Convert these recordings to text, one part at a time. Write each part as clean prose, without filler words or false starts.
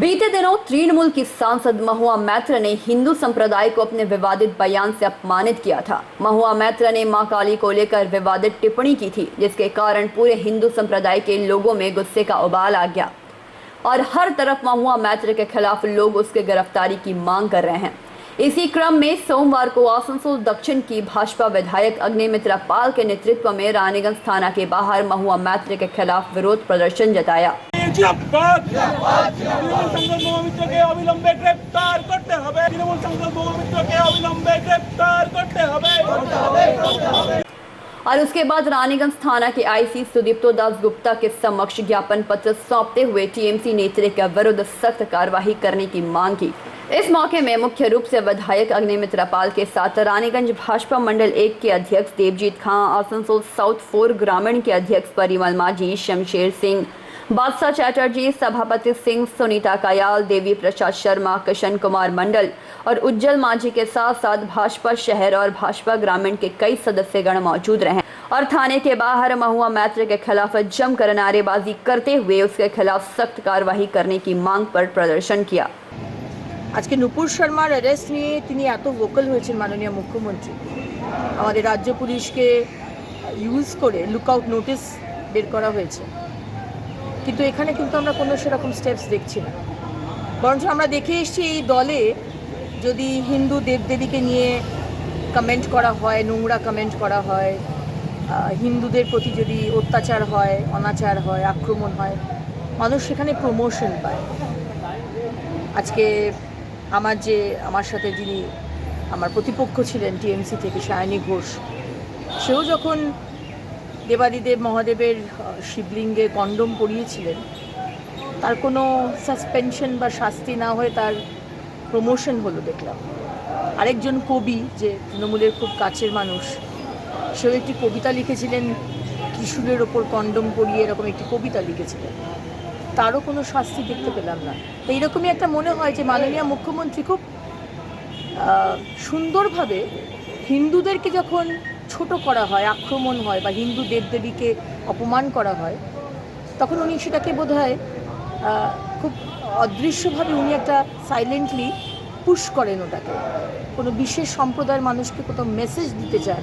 बीते दिनों तृणमूल की सांसद महुआ मैत्र ने हिंदू संप्रदाय को अपने विवादित बयान से अपमानित किया था। महुआ मैत्र ने मां काली को लेकर विवादित टिप्पणी की थी, जिसके कारण पूरे हिंदू संप्रदाय के लोगों में गुस्से का उबाल आ गया और हर तरफ महुआ मैत्र के खिलाफ लोग उसके गिरफ्तारी की मांग कर रहे हैं। इसी क्रम में सोमवार को आसनसोल दक्षिण की भाजपा विधायक अग्निमित्रा पाल के नेतृत्व में रानीगंज थाना के बाहर महुआ मैत्र के खिलाफ विरोध प्रदर्शन जताया। और उसके बाद रानीगंज थाना के आईसी सुदीप्तो दास गुप्ता के समक्ष ज्ञापन पत्र सौंपते हुए टीएमसी नेत्री के विरुद्ध सख्त कार्रवाई करने की मांग की। इस मौके में मुख्य रूप से विधायक अग्निमित्रा पाल के साथ रानीगंज भाजपा मंडल 1 के अध्यक्ष देवजीत खां, आसनसोल साउथ 4 ग्रामीण के अध्यक्ष परिमल माझी, शमशेर सिंह, बादशाह चैटर्जी, सभापति सिंह, सुनीता कयाल, देवी प्रसाद शर्मा, किशन कुमार मंडल और उज्जवल माझी के साथ साथ भाजपा शहर और भाजपा ग्रामीण के कई सदस्यगण मौजूद रहे और थाने के बाहर महुआ मैत्र के खिलाफ जमकर नारेबाजी करते हुए उसके खिलाफ सख्त कार्रवाई करने की मांग पर प्रदर्शन किया। आज के नुपुर शर्मार अरेस्ट निये तिनी एत वोकल हয়েছেন माननीय मुख्यमंत्री আমাদের राज्य पुलिस के यूज करे लुकआउट नोटिस बेर करा হয়েছে, কিন্তু এখানে কিন্তু আমরা কোনো সেরকম স্টেপস দেখছি না। বরঞ্চ আমরা দেখে এসেছি এই দলে যদি হিন্দু দেবদেবীকে নিয়ে কমেন্ট করা হয়, নোংরা কমেন্ট করা হয়, হিন্দুদের প্রতি যদি অত্যাচার হয়, অনাচার হয়, আক্রমণ হয়, মানুষ সেখানে প্রমোশন পায়। আজকে আমার সাথে যিনি আমার প্রতিপক্ষ ছিলেন টিএমসি থেকে সায়নী ঘোষ, সেও যখন দেবাদিদেব মহাদেবের শিবলিঙ্গে কন্ডম পরিয়েছিলেন, তার কোনো সাসপেনশন বা শাস্তি না হয়ে তার প্রমোশন হলো দেখলাম। আরেকজন কবি যে তৃণমূলের খুব কাছের মানুষ, সেও একটি কবিতা লিখেছিলেন, ত্রিশূলের ওপর কন্ডম পরিয়ে এরকম একটি কবিতা লিখেছিলেন, তারও কোনো শাস্তি দেখতে পেলাম না। তো এইরকমই একটা মনে হয় যে মাননীয় মুখ্যমন্ত্রী খুব সুন্দরভাবে হিন্দুদেরকে যখন ছোট করা হয়, আক্রমণ হয় বা হিন্দু দেবদেবীকে অপমান করা হয়, তখন উনি সেটাকে বোধহয় খুব অদৃশ্যভাবে উনি একটা সাইলেন্টলি পুশ করেন ওটাকে। কোনো বিশেষ সম্প্রদায়ের মানুষকে কোথাও মেসেজ দিতে চান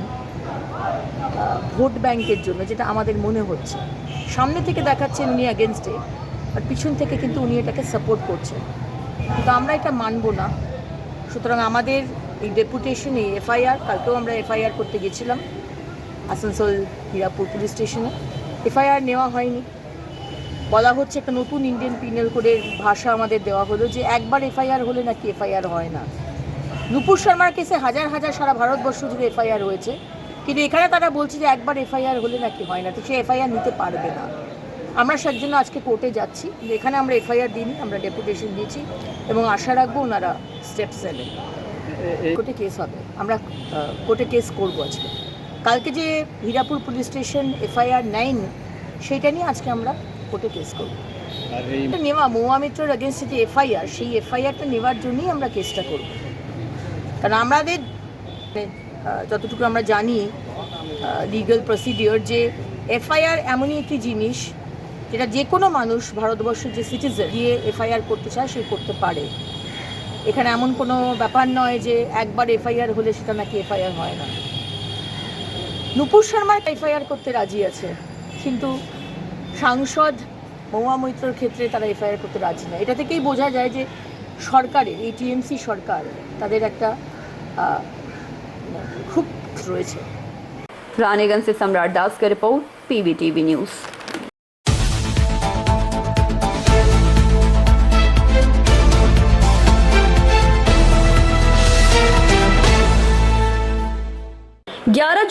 ভোট ব্যাংকের জন্য, যেটা আমাদের মনে হচ্ছে। সামনে থেকে দেখাচ্ছেন উনি অ্যাগেনস্টে, আর পিছন থেকে কিন্তু উনি এটাকে সাপোর্ট করছেন, কিন্তু আমরা এটা মানব না। সুতরাং আমাদের এই ডেপুটেশন, এই এফআইআর, কালকেও আমরা এফআইআর করতে গেছিলাম আসানসোল হীরাপুর পুলিশ স্টেশনে। এফআইআর নেওয়া হয়নি, বলা হচ্ছে একটা নতুন ইন্ডিয়ান পিনাল কোডের ভাষা আমাদের দেওয়া হলো যে একবার এফআইআর হলে নাকি এফআইআর হয় না। নুপুর শর্মার কেসে হাজার হাজার সারা ভারতবর্ষ জুড়ে এফআইআর হয়েছে, কিন্তু এখানে তারা বলছে যে একবার এফআইআর হলে নাকি হয় না, তো সে এফআইআর নিতে পারবে না। আমরা সের জন্য আজকে কোর্টে যাচ্ছি, এখানে আমরা এফআইআর দিইনি, আমরা ডেপুটেশন দিয়েছি এবং আশা রাখবো ওনারা স্টেপস নেবেন। কোর্টে কেস হবে, আমরা কোর্টে কেস করবো আজকে। কালকে যে হীরাপুর পুলিশ স্টেশন এফআইআর নেয়নি, সেইটা নিয়ে আজকে আমরা কোর্টে কেস করবো। নেওয়া মহুয়া মিত্রর এগেনস্টে যে এফআইআর, সেই এফআইআরটা নেওয়ার জন্যই আমরা কেসটা করব। কারণ আমাদের যতটুকু আমরা জানি লিগ্যাল প্রসিডিওর, যে এফআইআর এমনই একটি জিনিস যেটা যে কোনো মানুষ, ভারতবর্ষের যে সিটিজেন গিয়ে এফআইআর করতে চায় সে করতে পারে। এখানে এমন কোনো ব্যাপার নয় যে একবার এফআইআর হলে সেটা নাকি এফআইআর হয় না। নুপুর শর্মা এফআইআর করতে রাজি আছে, কিন্তু সাংসদ মহুয়া মৈত্রর ক্ষেত্রে তারা এফআইআর করতে রাজি না। এটা থেকেই বোঝা যায় যে সরকারের, এই টিএমসি সরকার, তাদের একটা খুব রয়েছে। रानीगंज से सम्राट दास का रिपोर्ट, पीवीटीवी न्यूज़।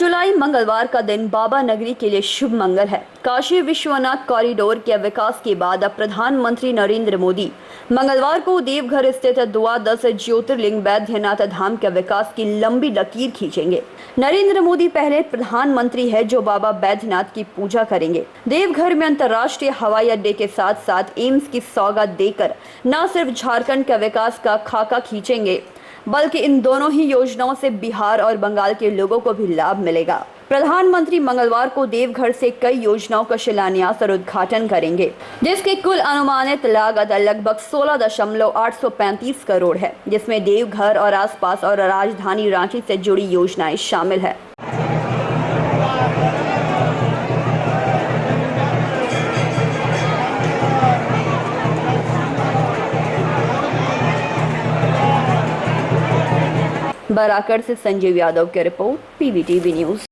जुलाई मंगलवार का दिन बाबा नगरी के लिए शुभ मंगल है। काशी विश्वनाथ कॉरिडोर के विकास के बाद अब प्रधानमंत्री नरेंद्र मोदी मंगलवार को देवघर स्थित द्वादश ज्योतिर्लिंग बैद्यनाथ धाम के विकास की लंबी लकीर खींचेंगे। नरेंद्र मोदी पहले प्रधानमंत्री है जो बाबा बैद्यनाथ की पूजा करेंगे। देवघर में अंतर्राष्ट्रीय हवाई अड्डे के साथ साथ एम्स की सौगात देकर न सिर्फ झारखंड के विकास का खाका खींचेंगे, बल्कि इन दोनों ही योजनाओं से बिहार और बंगाल के लोगों को भी लाभ मिलेगा। प्रधानमंत्री मंगलवार को देवघर से कई योजनाओं का शिलान्यास और उद्घाटन करेंगे, जिसकी कुल अनुमानित लागत लगभग 16.835 करोड़ है, जिसमें देवघर और आसपास और राजधानी रांची से जुड़ी योजनाएं शामिल है। बराकर से संजीव यादव की रिपोर्ट, पीवीटीवी न्यूज।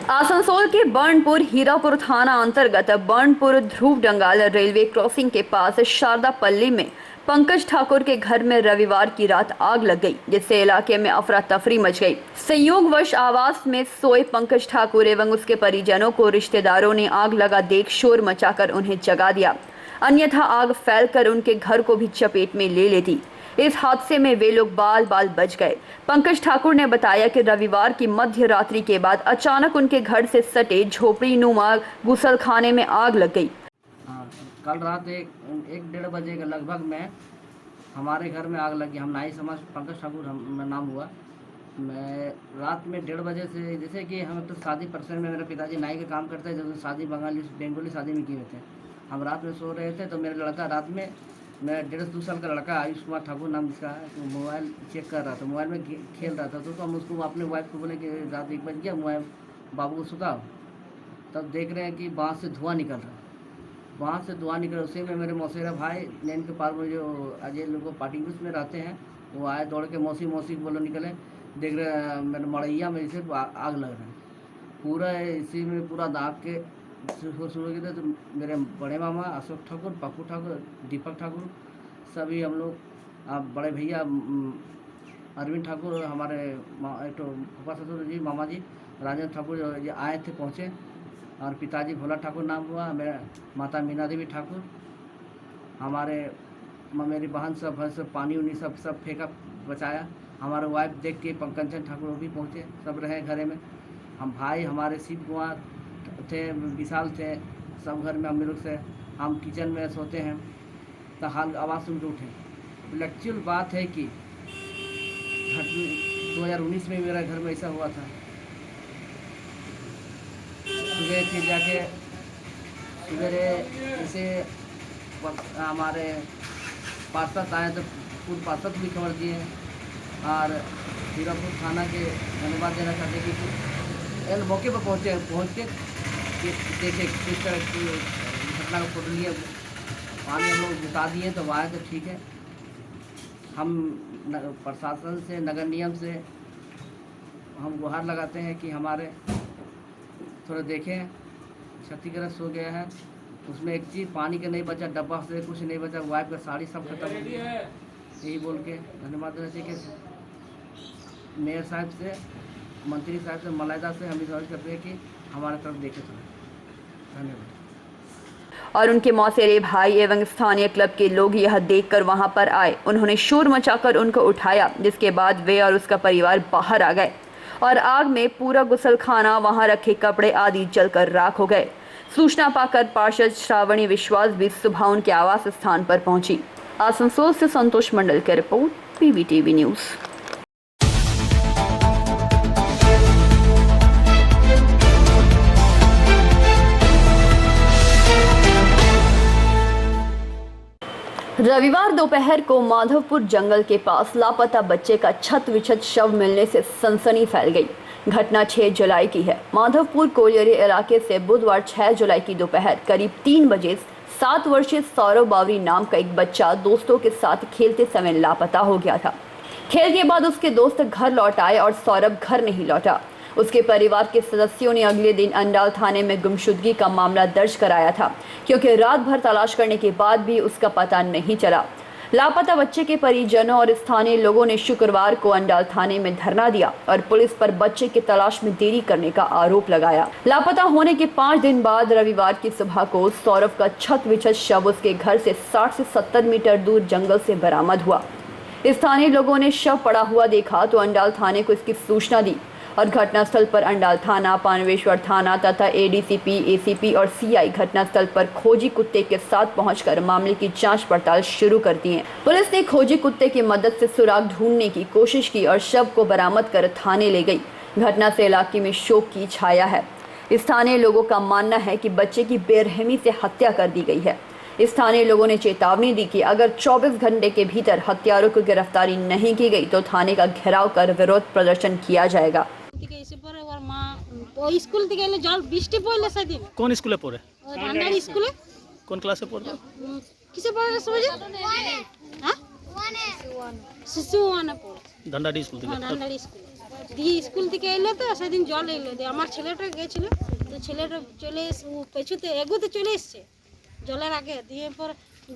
आसनसोल के बर्नपुर हीरापुर थाना अंतर्गत बर्नपुर ध्रुव डंगाल रेलवे क्रॉसिंग के पास शारदा पल्ली में पंकज ठाकुर के घर में रविवार की रात आग लग गई, जिससे इलाके में अफरा तफरी मच गई। संयोगवश आवास में सोए पंकज ठाकुर एवं उसके परिजनों को रिश्तेदारों ने आग लगा देख शोर मचाकर उन्हें जगा दिया, अन्यथा आग फैलकर उनके घर को भी चपेट में ले लेती। इस हादसे में वे लोग बाल बाल बच गए। पंकज ठाकुर ने बताया कि रविवार की मध्य रात्रि के बाद अचानक उनके घर से सटे झोपड़ी नुमा गुसलखाने में आग लग गई। कल रात एक 1:30 बजे के लगभग में हमारे घर में आग लगी। हम नाई समाज पंकज ठाकुर नाम हुआ। मैं रात में 1:30 बजे से, जैसे कि हम तो शादी पर्सन में मेरे पिताजी नाई का काम करते हैं, जब शादी बंगाली शादी में किए हुए थे। हम रात में सो रहे थे तो मेरा लड़का रात में, मैं 1.5-2 साल का लड़का आयुष कुमार ठाकुर नाम जिसका है, तो मोबाइल चेक कर रहा था, मोबाइल में खेल रहा था। तो हम उसको अपने वाइफ को बोले कि रात 1 बज गया, मोबाइल बाबू को सुताओ। तब देख रहे हैं कि बाँस से धुआं निकल रहा है। वहाँ से धुआं निकल, उसी में मेरे मौसेरा भाई नैन के पार में जो अजय लोग पार्टी में रहते हैं, वो आए दौड़ के मौसी बोलो निकले, देख रहे मेरे मड़ैया में इसे आग लग रहा है पूरा। इसी में पूरा दाग के शुरू किए थे। तो मेरे बड़े मामा अशोक ठाकुर, पप्पू ठाकुर, दीपक ठाकुर, सभी हम लोग, बड़े भैया अरविंद ठाकुर, हमारे एक तो फूफा ससुर जी, मामा जी राजेंद्र ठाकुर ये आए थे, पहुँचे। और पिताजी भोला ठाकुर नाम हुआ, मेरा माता मीना देवी ठाकुर, हमारे मेरी बहन सब पानी उनी सब फेंका बचाया। हमारे वाइफ देख के पंकज ठाकुर वो भी पहुँचे, सब रहे घरे में। हम भाई हमारे शिव कुमार थे, विशाल थे, सब घर में हम लोग से, हम किचन में सोते हैं तो हाल आवाज़ सुन के उठे। एक्चुअल बात है कि 2019 में मेरा घर में ऐसा हुआ था। सुबह फिर जाके सवेरे जैसे हमारे पार्षद आए तो पूर्व पार्षद भी खबर दिए और हीरापुर थाना के धन्यवाद देना चाहते कि मौके पर पहुँच के देखे किस तरह की घटना को फोटो लिए, पानी हम लोग बता दिए तो आए तो ठीक है। हम प्रशासन से, नगर निगम से हम गुहार लगाते हैं कि हमारे थोड़ा देखें, क्षतिग्रस्त हो गया है। उसमें एक चीज़ पानी का नहीं बचा, डब्बा से कुछ नहीं बचा, वाइफ का साड़ी सब खत्म हो गया। यही बोल के धन्यवाद देना चाहिए कि मेयर साहब से, मंत्री साहब से, मलाइदा से हम रिक्वेस्ट करते हैं कि हमारे तरफ देखे थोड़ा। धन्यवाद। और उनके मौसेरे भाई एवं स्थानीय क्लब के लोग यह देखकर वहां पर आए। उन्होंने शोर मचाकर उनको उठाया, जिसके बाद वे और उसका परिवार बाहर आ गए और आग में पूरा गुसलखाना, वहां रखे कपड़े आदि जलकर राख हो गए। सूचना पाकर पार्षद श्रावणी विश्वास भी सुबह उनके आवास स्थान पर पहुंची। आसनसोल से संतोष मंडल की रिपोर्ट, पीवीटीवी न्यूज। रविवार दोपहर को माधवपुर जंगल के पास लापता बच्चे का छत विछत शव मिलने से सनसनी फैल गई। घटना 6 जुलाई की है। माधवपुर कोलियरी इलाके से बुधवार 6 जुलाई की दोपहर करीब 3 बजे 7 वर्षीय सौरभ बावरी नाम का एक बच्चा दोस्तों के साथ खेलते समय लापता हो गया था। खेल के बाद उसके दोस्त घर लौट आए और सौरभ घर नहीं लौटा। उसके परिवार के सदस्यों ने अगले दिन अंडाल थाने में गुमशुदगी का मामला दर्ज कराया था, क्योंकि रात भर तलाश करने के बाद भी उसका पता नहीं चला। लापता बच्चे के परिजनों और स्थानीय लोगों ने शुक्रवार को अंडाल थाने में धरना दिया और पुलिस पर बच्चे की तलाश में देरी करने का आरोप लगाया। लापता होने के 5 दिन बाद रविवार की सुबह को सौरभ का छत विछत शव उसके घर से 60 से 70 मीटर दूर जंगल से बरामद हुआ। स्थानीय लोगों ने शव पड़ा हुआ देखा तो अंडाल थाने को इसकी सूचना दी और घटनास्थल पर अंडाल थाना, पानवेश्वर थाना तथा एडीसीपी, एसीपी और सीआई घटनास्थल पर खोजी कुत्ते के साथ पहुंचकर मामले की जांच पड़ताल शुरू कर दी है। पुलिस ने खोजी कुत्ते की मदद से सुराग ढूंढने की कोशिश की और शव को बरामद कर थाने ले गई। घटना से इलाके में शोक की छाया है। स्थानीय लोगों का मानना है कि बच्चे की बेरहमी से हत्या कर दी गई है। स्थानीय लोगों ने चेतावनी दी कि अगर 24 घंटे के भीतर हत्यारों की गिरफ्तारी नहीं की गई तो थाने का घेराव कर विरोध प्रदर्शन किया जाएगा। স্কুল থেকে এলে জল বৃষ্টি পড়লে সেদিন কোন স্কুলে পড়ে? ধান্ডার স্কুলে। কোন ক্লাসে পড়ে? কিসে পড়ে সবাই? হ্যাঁ, শিশু ওয়ানে পড়ে। ধান্ডারি স্কুল থেকে। ধান্ডার স্কুলে দিয়ে স্কুল থেকে এলে তো সেদিন জল এলো দিয়ে আমার ছেলেটা গেছিল, তো ছেলেটা চলে পেছুতে এগুতে চলে এসছে জলের আগে, দিয়ে পর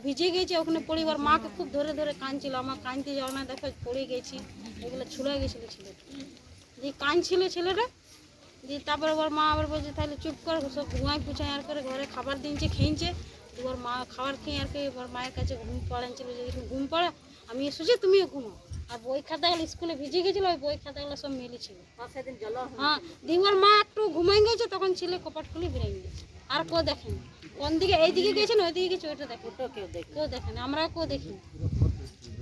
ভিজে গেছে ওখানে পরিবার মাকে খুব ধরে ধরে কাঁদছিল, আমার কাঁদতে যাও না, দেখো পড়ে গেছি, এগুলো ছুড়ে গেছিল ছেলেটা, দিয়ে কাঁদছিল ছেলেটা। দিয়ে তারপরে ওর মা আবার বলছে তাহলে চুপ করে সব ঘুমাই পুছাই আর করে ঘরে খাবার দিনছে খেয়েছে, ওর মা খাবার খেয়ে আর কি ওর মায়ের কাছে ঘুম পড়াচ্ছিল, যে ঘুম পড়ে আমি এসেছি তুমিও ঘুমাও। আর বই খাতাগুলো স্কুলে ভিজে গেছিল, ওই বই খাতাগুলো সব মেলেছিল। হ্যাঁ, দিয়ে ওর মা একটু ঘুমাই গেছে, তখন ছেলে কপাট খুলে বেরিয়ে গেছে। আর কেউ দেখেনি, কোন দিকে এইদিকে গেছেন ওইদিকে গেছে ওইটা দেখে কেউ দেখেনি, আমরা কেউ দেখিনি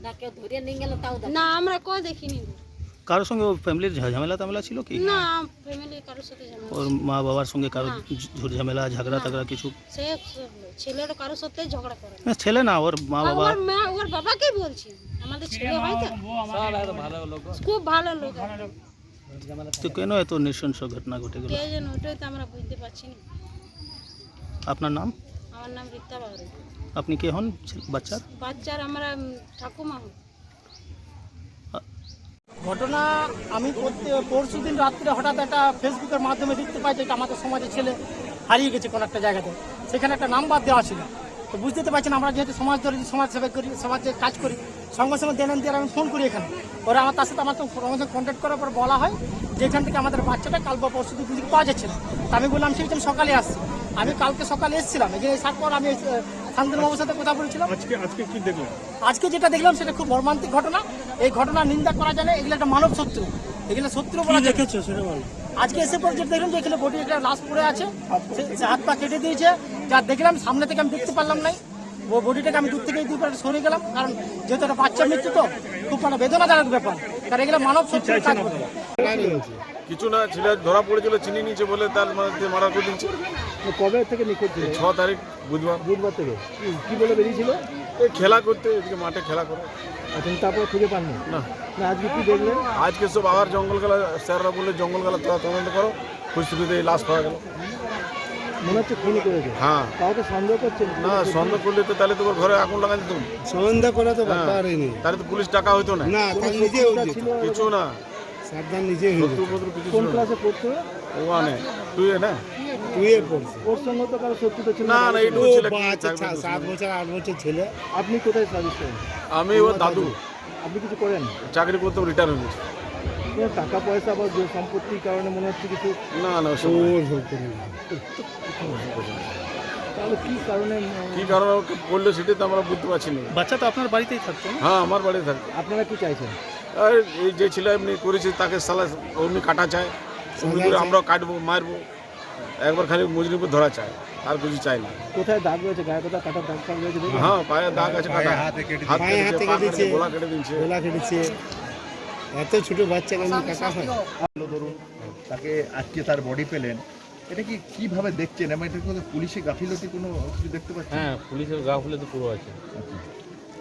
না, কেউ ধরে নিয়ে গেল তাও না, আমরা কেউ দেখিনি। কারোর সঙ্গে ফ্যামিলির ঝামেলা ছিল কি? না, ফ্যামিলি কারোর সাথে ঝামেলা, ওর মা বাবার সঙ্গে কারো ঝামেলা ঝগড়া টাগড়া কিছু? সে ছেলের কারোর সাথে ঝগড়া করে না, ছেলে না, ওর মা বাবা। ওর বাবাকেই বলছি, আমাদের ছেলে হয় তো খুব ভালো লোক। তো কেন এত নৃশংস ঘটনা ঘটে গেল? কে যেন ওটাই তো আমরা বুঝতে পারছি না। আপনার নাম? আমার নাম রীতা বাউরি। আপনি কে হন বাচ্চার? আমরা ঠাকুমা হন। ঘটনা আমি পরশু দিন রাত্রে হঠাৎ একটা ফেসবুকের মাধ্যমে দেখতে পাই যে এটা আমাদের সমাজের ছেলে হারিয়ে গেছে কোনো একটা জায়গাতে, সেখানে একটা নাম্বার দেওয়া ছিল। তো বুঝতে পারছেন আমরা যেহেতু সমাজ ধরে সমাজ সেবা করি, সমাজে কাজ করি, সঙ্গে সঙ্গে দেন দিয়ে আমি ফোন করি এখানে, ওরা আমার তার সাথে আমার সঙ্গে কন্ট্যাক্ট করার পর বলা হয় যে এখান থেকে আমাদের বাচ্চাটা কাল বা পরশু দিন পাওয়া যাচ্ছে না। তো আমি বললাম সেই আমি সকালে আসছি, আমি কালকে সকালে এসেছিলাম, এখানে আসার পর আমি শান্তনুবাবুর সাথে কথা বলেছিলাম। আজকে কি দেখলাম? আজকে যেটা দেখলাম সেটা খুব মর্মান্তিক ঘটনা। এই ঘটনা নিন্দা করা যায় না, এগুলো একটা মানব শত্রু, এগুলো শত্রু বলা দেখেছো সেটা বলো। আজকে এসে পর যেটা দেখলাম যে এখানে বডি একটা লাশ পড়ে আছে, সে হাত পা কেটে দিয়েছে, যা দেখলাম সামনে থেকে আমি দেখতে পারলাম নাই, ও বডিটাকে আমি দূর থেকে সরে গেলাম, কারণ যেহেতু একটা বাচ্চা মৃত্যু তো খুব মানে বেদনাদায়ক ব্যাপার, কারণ এগুলো মানব শত্রু কাজ করে। কিছু না, ছেলে ধরা পড়েছিল, চিনি নিয়েছে বলে তার মধ্যে মারা করে দিচ্ছে। কবে থেকে নিখোঁজ ছিল? 6 তারিখ বুধবার থেকে। কি বলে বেরিয়েছিল? এই খেলা করতে, এদিকে মাঠে খেলা করে। আচ্ছা, তারপর খুঁজে পাননি? না। আজকে কি দেখলেন? আজকে সব আবার জঙ্গল গেলা, স্যাররা বললে জঙ্গল গেলা তোরা তদন্ত করো, খুঁজতে এই লাশ পাওয়া গেল। মনে হচ্ছে খুনি করেছে। হ্যাঁ। কাউকে সন্দেহ করছেন? না, সন্দেহ করলে তো তাহলে তোমার ঘরে আগুন লাগাই দিত। সন্দেহ করা তো ব্যাপারই নেই। তাহলে তো পুলিশ টাকা হইতো না। না, তার নিজে কিছু না, সাবধান নিজে হইতো। কোন ক্লাসে পড়তো? ওখানে তুই না টুয়ে পড়ছে। ওর সঙ্গে তো কারো শত্রুতা ছিল না? না, এইটুকু ছিল। 7 বছর 8 বছর ছেলে। আপনি কোথায় সার্ভিস করেন? আমি ওর দাদু। আপনি কিছু করেন? চাকরি করতে রিটায়ার হয়ে গেছে। টাকা পয়সা বা সম্পত্তির কারণে মনে হচ্ছে কিছু? না না, তাহলে কি কারণে করলে সেটাই তো আমরা বুঝতে পারছি না। বাচ্চা তো আপনার বাড়িতেই থাকতো? হ্যাঁ, আমার বাড়িতে থাকতো। আপনারা কি চাইছেন? আর এই যে ছেলে এমনি করেছে তাকে সালা অমনি কাটা চায়, অমনি করে আমরাও কাটবো, মারবো, একবার খালি মজুরিপুর ধরা চায়, আর কিছু চাই না। কোথায় দাগ রয়েছে? গায়ে কোথায় কাটার দাগ রয়েছে? হ্যাঁ, পায়ে দাগ আছে, কাটা হাত কেটেছে, গলা কেটে দিচ্ছে। গলা কেটেছে। এত ছোট বাচ্চা কেন কাটা হয়? ধরুন তাকে আজকে তার বডি পেলেন, এটা কি কিভাবে দেখছেন? এবং এটা কোনো পুলিশে গাফিলতি কোনো কিছু দেখতে পাচ্ছেন? হ্যাঁ, পুলিশের গাফিলতি পুরো আছে।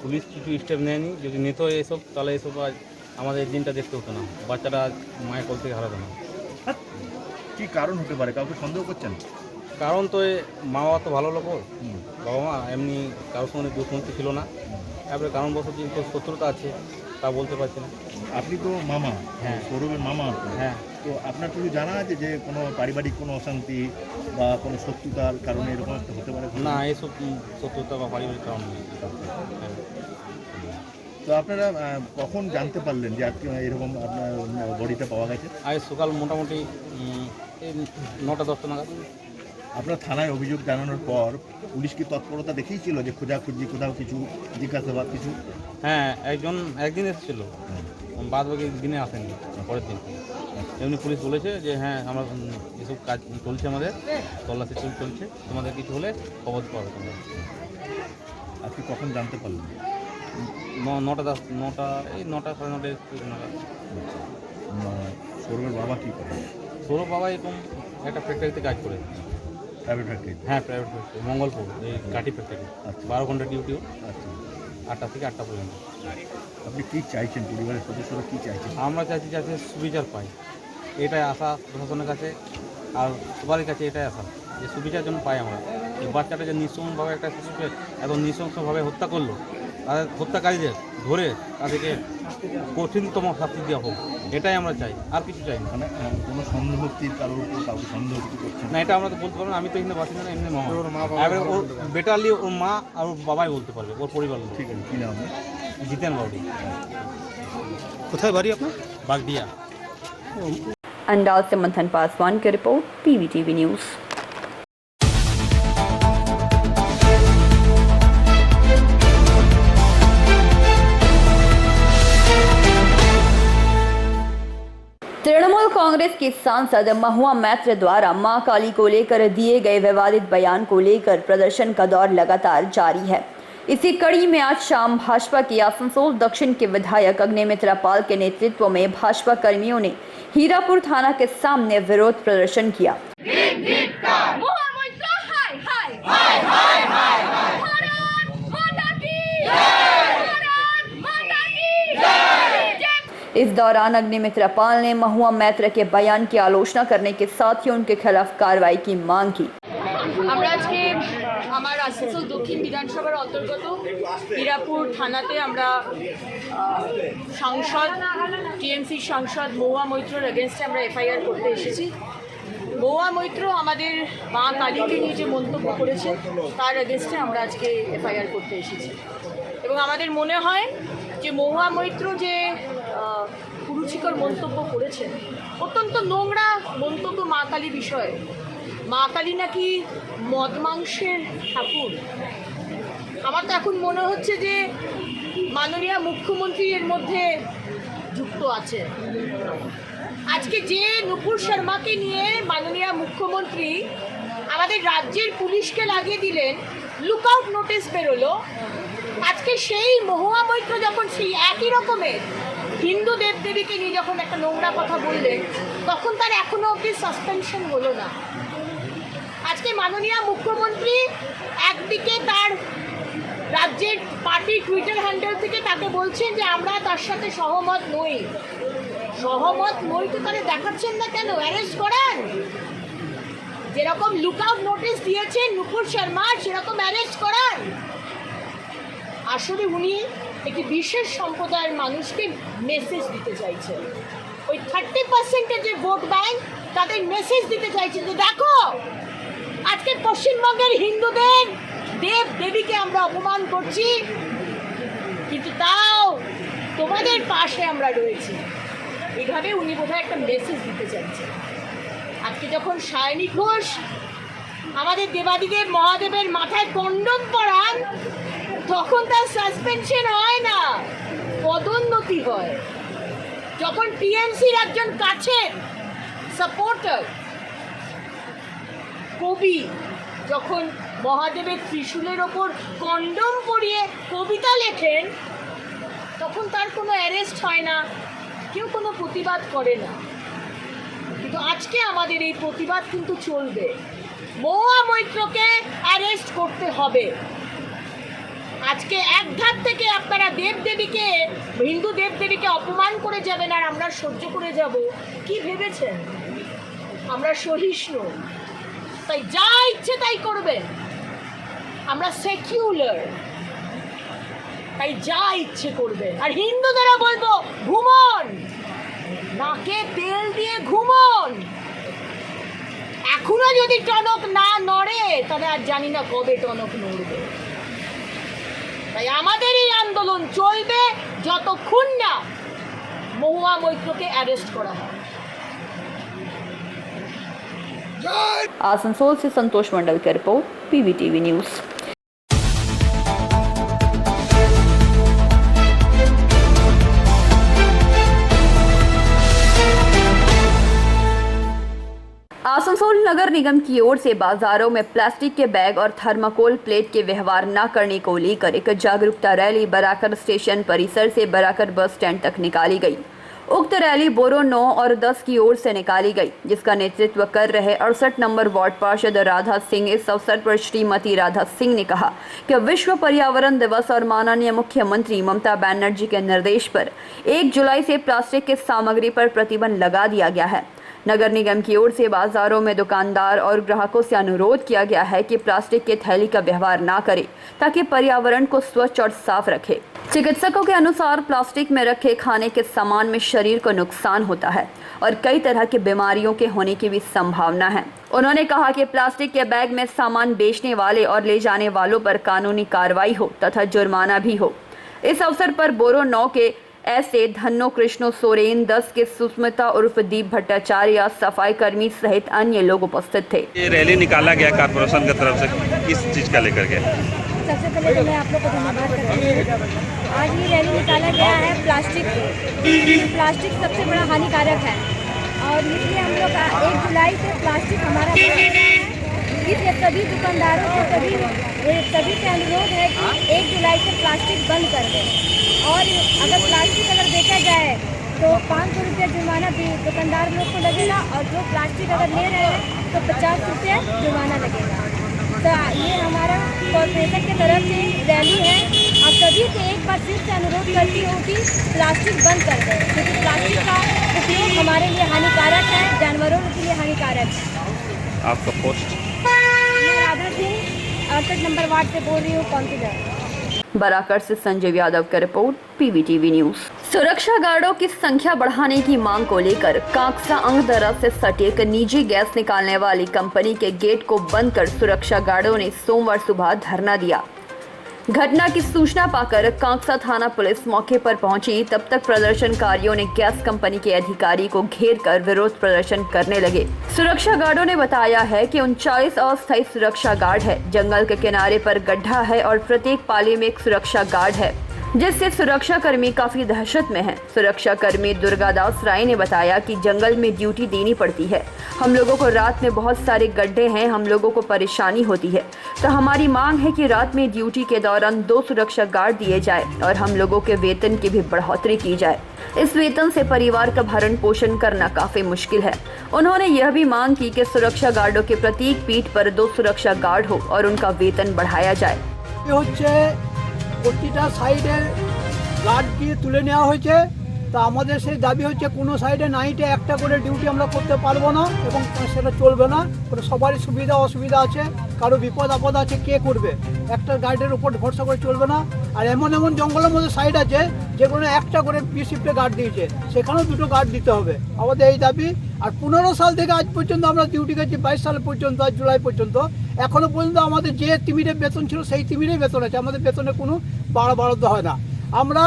পুলিশ কিছু স্টেপ নেয়নি, যদি নিত এসব তাহলে এসব আজ আমাদের এই দিনটা দেখতে হতো না, বাচ্চাটা মায়ের কোল থেকে হারাতো না। কি কারণ হতে পারে? কাউকে সন্দেহ করছেন? কারণ তো মা বাবা তো ভালো লোক, বাবা মা এমনি কারোর সঙ্গে দুঃখমন্ত্রী ছিল না, তারপরে কারণবশত তো শত্রুতা আছে, তা বলতে পারছি না। আপনি তো মামা, হ্যাঁ, সৌরভের মামা। হ্যাঁ। তো আপনার কিছু জানা আছে যে কোনো পারিবারিক কোনো অশান্তি বা কোনো শত্রুতার কারণে এরকম একটা হতে পারে? না, এসব শত্রুতা বা পারিবারিক কারণ নেই। তো আপনারা কখন জানতে পারলেন যে আজকে এরকম আপনার বডিটা পাওয়া গেছে? আজ সকাল মোটামুটি এই 9টা-10টা নাগাদ। আপনার থানায় অভিযোগ জানানোর পর পুলিশ কি তৎপরতা দেখিয়েছিল যে খোঁজাখুঁজি, কোথাও কিছু জিজ্ঞাসাবাদ কিছু? হ্যাঁ, একদিন এসেছিল, বাদ বাকি দিনে আসেনি, পরের দিন। এমনি পুলিশ বলেছে যে হ্যাঁ আমরা এসব কাজ চলছে, আমাদের তল্লাশি চলছে, তোমাদের কিছু হলে খবর পাবে তোমরা। আপনি কখন জানতে পারলেন? নটা সাড়ে 9 নাগাদ। সৌরভের বাবা কী করে? সৌরভ বাবা এরকম একটা ফ্যাক্টরিতে কাজ করে। Private factory? হ্যাঁ, প্রাইভেট ফ্যাক্টরি, মঙ্গলপুর, এই কাঠি ফ্যাক্টরি। আচ্ছা। 12 ঘন্টা ডিউটিও, আচ্ছা। 8টা থেকে 8টা পর্যন্ত। আপনি কী চাইছেন, পরিবারের সদস্যরা কী চাইছেন? আমরা চাইছি যাতে সুবিচার পাই, এটাই আশা প্রশাসনের কাছে আর সবারই কাছে এটাই আশা যে সুবিচার জন্য পাই আমরা। এই বাচ্চাটা যে নৃশংসভাবে একটা শিশুকে এত নৃশংসভাবে হত্যা করলো, তাদের হত্যাকারীদের ধরে তাদেরকে কঠিনতম শাস্তি দেওয়া হোক, এটাই আমরা চাই, আর কিছু চাই না। মানে কোনো সন্দেহক্তির কারোর উপর কাউকে সন্দেহ কিছু করছেন না, এটা আমরা তো বলতে পারবো না, আমি তো এখানে বাসিন্দা না, এমনি মামা। এবারে ওর বেটারলি ওর মা আর ওর বাবাই বলতে পারবে, ওর পরিবার লোক। ঠিক আছে, কী নাম? জিতেন বাউরি, কোথায় বাড়ি আপনার? বাগদিয়া। अंडाल से मंथन पासवान की report, PVTV news. Trinamool Congress के सांसद महुआ मैत्र द्वारा मां काली को लेकर दिए गए विवादित बयान को लेकर प्रदर्शन का दौर लगातार जारी है। इसी कड़ी में आज शाम भाजपा के आसनसोल दक्षिण के विधायक अग्निमित्रा पाल के नेतृत्व में भाजपा कर्मियों ने हीरापुर थाना के सामने विरोध प्रदर्शन किया। इस दौरान अग्निमित्रा पाल ने महुआ मैत्र के बयान की आलोचना करने के साथ ही उनके खिलाफ कार्रवाई की मांग की। আমরা আজকে আমার আসানসোল দক্ষিণ বিধানসভার অন্তর্গত হীরাপুর থানাতে আমরা সাংসদ টিএমসির সাংসদ মহুয়া মৈত্রর এগেনস্টে আমরা এফআইআর করতে এসেছি। মহুয়া মৈত্র আমাদের মা কালীকে নিয়ে যে মন্তব্য করেছেন তার এগেনস্টে আমরা আজকে এফআইআর করতে এসেছি এবং আমাদের মনে হয় যে মহুয়া মৈত্র যে কুরুচিকর মন্তব্য করেছেন, অত্যন্ত নোংরা মন্তব্য মা কালী বিষয়ে। মা কালী নাকি মদ মাংসের ঠাকুর। আমার তো এখন মনে হচ্ছে যে মাননীয় মুখ্যমন্ত্রী এর মধ্যে যুক্ত আছে। আজকে যে নুপুর শর্মাকে নিয়ে মাননীয় মুখ্যমন্ত্রী আমাদের রাজ্যের পুলিশকে লাগিয়ে দিলেন, লুকআউট নোটিশ বেরোলো, আজকে সেই মহুয়া মৈত্র যখন সেই একই রকমের হিন্দু দেবদেবীকে নিয়ে যখন একটা নোংরা কথা বললেন, তখন তার এখনো অবধি সাসপেনশন হলো না। আজকে মাননীয় মুখ্যমন্ত্রী একদিকে তার রাজ্যের পার্টি টুইটার হ্যান্ডেল থেকে তাকে বলছেন যে আমরা তার সাথে সহমত নই। সহমত নই তো তাহলে দেখাচ্ছেন না কেন? অ্যারেস্ট করান। যেরকম লুকআউট নোটিশ দিয়েছেন নুপুর শর্মা, সেরকম অ্যারেস্ট করান। আসলে উনি একটি বিশেষ সম্প্রদায়ের মানুষকে মেসেজ দিতে চাইছেন। ওই 30% যে ভোট ব্যাংক, তাদের মেসেজ দিতে চাইছেন যে দেখো আজকে পশ্চিমবঙ্গের হিন্দুদের দেব দেবীকে আমরা অপমান করছি, কিন্তু তাও তোমাদের পাশে আমরা রয়েছি। এইভাবে উনি বোধহয় একটা মেসেজ দিতে চাইছেন। আজকে যখন সায়নী ঘোষ আমাদের দেবাদিদেব মহাদেবের মাথায় কন্ডম পরান, তখন তার সাসপেনশন হয় না, পদোন্নতি হয়। যখন টিএমসির একজন কাছের সাপোর্টার কবি যখন মহাদেবের ত্রিশূলের ওপর কন্ডম পরিয়ে কবিতা লেখেন, তখন তার কোনো অ্যারেস্ট হয় না, কেউ কোনো প্রতিবাদ করে না। কিন্তু আজকে আমাদের এই প্রতিবাদ কিন্তু চলবে। মহুয়া মৈত্রকে অ্যারেস্ট করতে হবে। আজকে এক ধার থেকে আপনারা দেবদেবীকে, হিন্দু দেবদেবীকে অপমান করে যাবেন আর আমরা সহ্য করে যাব, কি ভেবেছেন? আমরা সহিষ্ণু, তাই যা ইচ্ছে তাই করবেন। আমরা সেকুলার, তাই যা ইচ্ছে করবেন। আর হিন্দুদেরা বলবো ঘুমন, নাকে তেল দিয়ে ঘুমন। এখনো যদি টনক না নড়ে, তবে আর জানি না কবে টনক নড়বে। তাই আমাদের এই আন্দোলন চলবে যতক্ষণ না মহুয়া মৈত্রকে অ্যারেস্ট করা হয়। आसनसोल से संतोष मंडल की रिपोर्ट, PVTV न्यूज़। आसनसोल नगर निगम की ओर से बाजारों में प्लास्टिक के बैग और थर्माकोल प्लेट के व्यवहार न करने को लेकर एक जागरूकता रैली बराकर स्टेशन परिसर से बराकर बस स्टैंड तक निकाली गई। उक्त रैली बोरो 9 और 10 की ओर से निकाली गई, जिसका नेतृत्व कर रहे 68 नंबर वार्ड पार्षद राधा सिंह। इस अवसर पर श्रीमती राधा सिंह ने कहा कि विश्व पर्यावरण दिवस और माननीय मुख्यमंत्री ममता बनर्जी के निर्देश पर 1 जुलाई से प्लास्टिक की सामग्री पर प्रतिबंध लगा दिया गया है। नगर निगम की ओर से बाजारों में दुकानदार और ग्राहकों से अनुरोध किया गया है कि प्लास्टिक के थैली का व्यवहार ना करें ताकि पर्यावरण को स्वच्छ और साफ रखे। चिकित्सकों के अनुसार प्लास्टिक में रखे खाने के सामान में शरीर को नुकसान होता है और कई तरह की बीमारियों के होने की भी संभावना है। उन्होंने कहा कि प्लास्टिक के बैग में सामान बेचने वाले और ले जाने वालों पर कानूनी कार्रवाई हो तथा जुर्माना भी हो। इस अवसर पर बोरो 9 के ऐसे धन्नो कृष्णो सोरेन, 10 के सुस्मिता उर्फ दीप भट्टाचार्य, सफाई कर्मी सहित अन्य लोग उपस्थित थे। ये रैली निकाला गया कारपोरेशन की तरफ से, किस चीज़ का लेकर के? सबसे पहले तो मैं आप लोग को धन्यवाद करती हूँ। आज ये रैली निकाला गया है प्लास्टिक सबसे बड़ा हानिकारक है और इसलिए हम लोग 1 जुलाई से प्लास्टिक हमारा बंद हो रहा है। इसलिए सभी दुकानदारों को सभी से अनुरोध है कि 1 जुलाई से प्लास्टिक बंद कर दें और अगर प्लास्टिक बेचा जाए तो 500 रुपये जुर्माना दुकानदार लोग को लगेगा और जो प्लास्टिक अगर ले रहे हैं तो 50 रुपये जुर्माना लगेगा। तो ये हमारा कॉर्पोरेशन की तरफ से रैली है। आप सभी से एक बार फिर से अनुरोध करती हूँ कि प्लास्टिक बंद कर दें, क्योंकि प्लास्टिक का उपयोग हमारे लिए हानिकारक है, जानवरों के लिए हानिकारक है। आपका पोस्ट? मैं राधा सिंह 68 नंबर वार्ड से बोल रही हूँ, काउंसिलर। बराकर से संजय यादव का रिपोर्ट, PVTV न्यूज। सुरक्षा गार्डों की संख्या बढ़ाने की मांग को लेकर कांकसा अंगदरा से सटे एक निजी गैस निकालने वाली कंपनी के गेट को बंद कर सुरक्षा गार्डों ने सोमवार सुबह धरना दिया। घटना की सूचना पाकर कांकसा थाना पुलिस मौके पर पहुंची। तब तक प्रदर्शनकारियों ने गैस कंपनी के अधिकारी को घेर कर विरोध प्रदर्शन करने लगे। सुरक्षा गार्डों ने बताया है कि 39 अस्थायी सुरक्षा गार्ड है। जंगल के किनारे पर गड्ढा है और प्रत्येक पाली में एक सुरक्षा गार्ड है, जिससे सुरक्षा कर्मी काफी दहशत में हैं। सुरक्षा कर्मी दुर्गादास राय ने बताया कि जंगल में ड्यूटी देनी पड़ती है। हम लोगों को रात में बहुत सारे गड्ढे हैं, हम लोगों को परेशानी होती है, तो हमारी मांग है कि रात में ड्यूटी के दौरान 2 सुरक्षा गार्ड दिए जाए और हम लोगों के वेतन की भी बढ़ोतरी की जाए। इस वेतन से परिवार का भरण पोषण करना काफी मुश्किल है। उन्होंने यह भी मांग की कि सुरक्षा गार्डों के प्रत्येक पीठ पर 2 सुरक्षा गार्ड हो और उनका वेतन बढ़ाया जाए। প্রতিটা সাইডে গার্ড দিয়ে তুলে নেওয়া হয়েছে। তা আমাদের সেই দাবি হচ্ছে কোনো সাইডে নাইটে একটা করে ডিউটি আমরা করতে পারবো না এবং সেটা চলবে না। সবারই সুবিধা অসুবিধা আছে, কারো বিপদ আপদ আছে, কে করবে? একটা গার্ডের উপর ভরসা করে চলবে না। আর এমন এমন জঙ্গলের মধ্যে সাইড আছে যেগুলো একটা করে শিফটে গার্ড দিয়েছে, সেখানেও 2টো গার্ড দিতে হবে। আমাদের এই দাবি। আর 15 সাল থেকে আজ পর্যন্ত আমরা ডিউটি করছি, 22 সাল পর্যন্ত, আজ জুলাই পর্যন্ত, এখনো পর্যন্ত আমাদের যে তিমিরের বেতন ছিল সেই তিমিরেই বেতন আছে। আমাদের বেতনে কোনো বাড়াতে হয় না। আমরা